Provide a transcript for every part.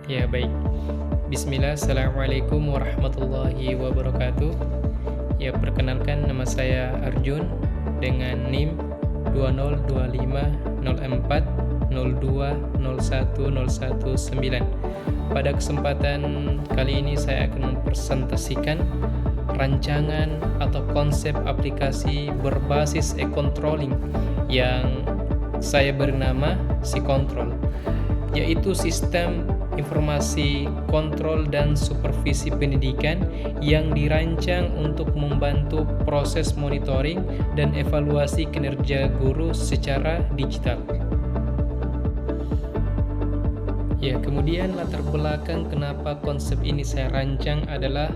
Ya, baik. Bismillah, Assalamualaikum warahmatullahi wabarakatuh. Ya, perkenalkan nama saya Arjun dengan NIM 2025040201019. Pada kesempatan kali ini saya akan mempresentasikan rancangan atau konsep aplikasi berbasis e-controlling yang saya beri nama SIkontrol, yaitu sistem informasi kontrol dan supervisi pendidikan yang dirancang untuk membantu proses monitoring dan evaluasi kinerja guru secara digital. Ya, kemudian latar belakang kenapa konsep ini saya rancang adalah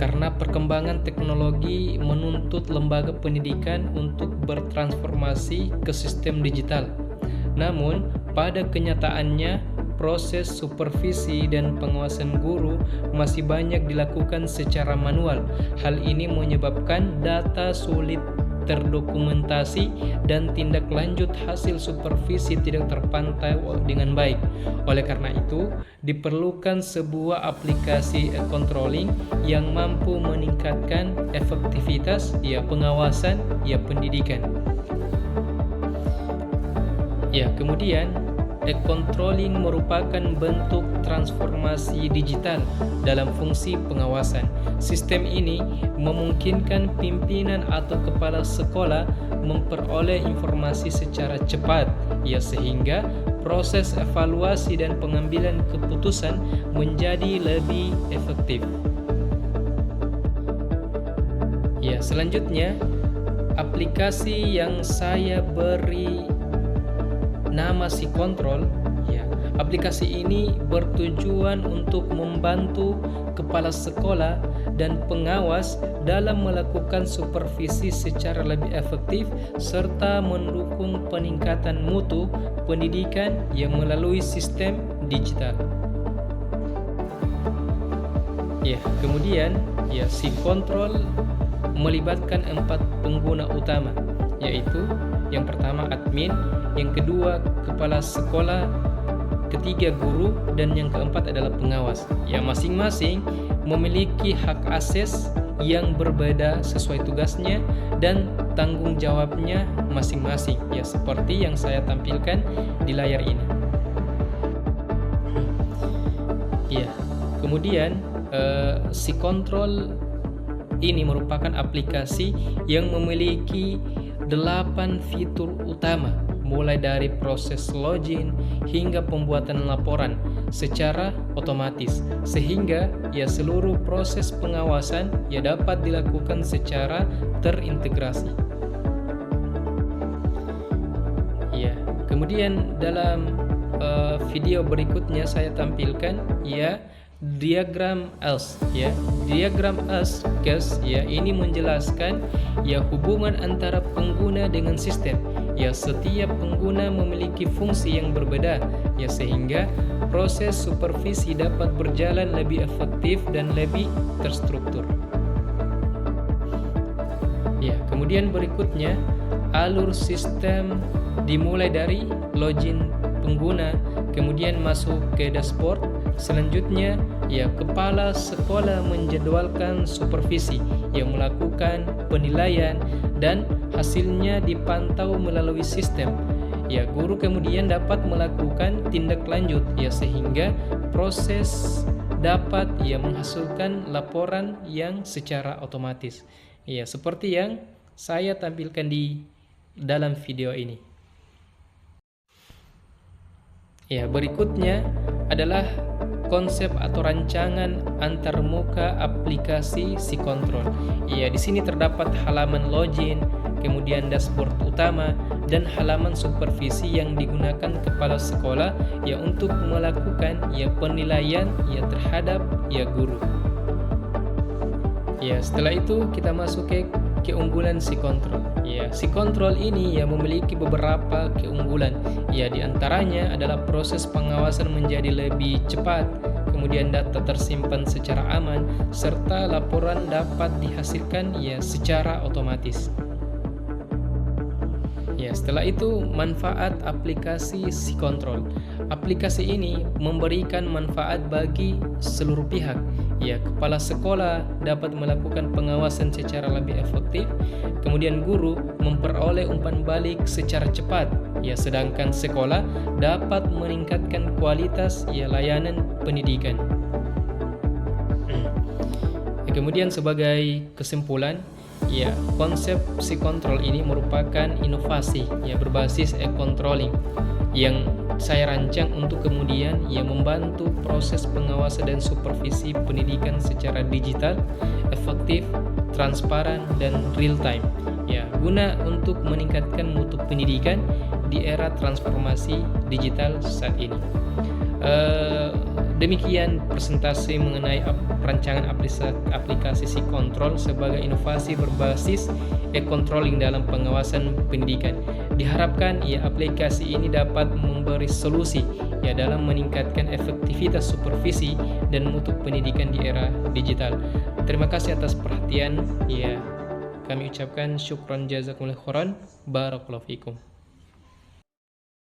karena perkembangan teknologi menuntut lembaga pendidikan untuk bertransformasi ke sistem digital. Namun, pada kenyataannya proses supervisi dan pengawasan guru masih banyak dilakukan secara manual. Hal ini menyebabkan data sulit terdokumentasi dan tindak lanjut hasil supervisi tidak terpantau dengan baik. Oleh karena itu, diperlukan sebuah aplikasi controlling yang mampu meningkatkan efektivitas pengawasan pendidikan. Kemudian e-controlling merupakan bentuk transformasi digital dalam fungsi pengawasan. Sistem ini memungkinkan pimpinan atau kepala sekolah memperoleh informasi secara cepat, sehingga proses evaluasi dan pengambilan keputusan menjadi lebih efektif. Selanjutnya, aplikasi yang saya beri nama SIkontrol. Aplikasi ini bertujuan untuk membantu kepala sekolah dan pengawas dalam melakukan supervisi secara lebih efektif serta mendukung peningkatan mutu pendidikan melalui sistem digital. Kemudian SIkontrol melibatkan 4 pengguna utama, yaitu yang pertama admin, yang kedua kepala sekolah, ketiga guru, dan yang keempat adalah pengawas. Masing-masing memiliki hak akses yang berbeda sesuai tugasnya dan tanggung jawabnya masing-masing, seperti yang saya tampilkan di layar ini. Kemudian SIkontrol ini merupakan aplikasi yang memiliki 8 fitur utama, mulai dari proses login hingga pembuatan laporan secara otomatis, sehingga seluruh proses pengawasan dapat dilakukan secara terintegrasi. Kemudian dalam video berikutnya saya tampilkan diagram ELSE. Diagram ELSE ini menjelaskan hubungan antara pengguna dengan sistem. Setiap pengguna memiliki fungsi yang berbeda, sehingga proses supervisi dapat berjalan lebih efektif dan lebih terstruktur. Kemudian berikutnya, alur sistem dimulai dari login pengguna, kemudian masuk ke dashboard. Selanjutnya, kepala sekolah menjadwalkan supervisi, melakukan penilaian, dan hasilnya dipantau melalui sistem. Guru kemudian dapat melakukan tindak lanjut, sehingga proses dapat menghasilkan laporan yang secara otomatis. Seperti yang saya tampilkan di dalam video ini. Berikutnya adalah konsep atau rancangan antarmuka aplikasi SIkontrol. Di sini terdapat halaman login, kemudian dashboard utama, dan halaman supervisi yang digunakan kepala sekolah untuk melakukan penilaian terhadap guru. Setelah itu kita masuk ke keunggulan SIkontrol. SIkontrol ini memiliki beberapa keunggulan. Di antaranya adalah proses pengawasan menjadi lebih cepat, kemudian data tersimpan secara aman, serta laporan dapat dihasilkan secara otomatis. Setelah itu manfaat aplikasi SIkontrol. aplikasi ini memberikan manfaat bagi seluruh pihak. Ya, kepala sekolah dapat melakukan pengawasan secara lebih efektif, kemudian guru memperoleh umpan balik secara cepat. Ya, sedangkan sekolah dapat meningkatkan kualitas layanan pendidikan. Kemudian sebagai kesimpulan, konsep psikontrol ini merupakan inovasi berbasis e-controlling yang saya rancang untuk kemudian membantu proses pengawasan dan supervisi pendidikan secara digital, efektif, transparan, dan real time. Guna untuk meningkatkan mutu pendidikan di era transformasi digital saat ini. Demikian presentasi mengenai rancangan aplikasi psikontrol sebagai inovasi berbasis e-controlling dalam pengawasan pendidikan. Diharapkan aplikasi ini dapat memberi solusi dalam meningkatkan efektivitas supervisi dan mutu pendidikan di era digital. Terima kasih atas perhatian. Kami ucapkan syukran jazakumullah khairan. Barakallahu fikum.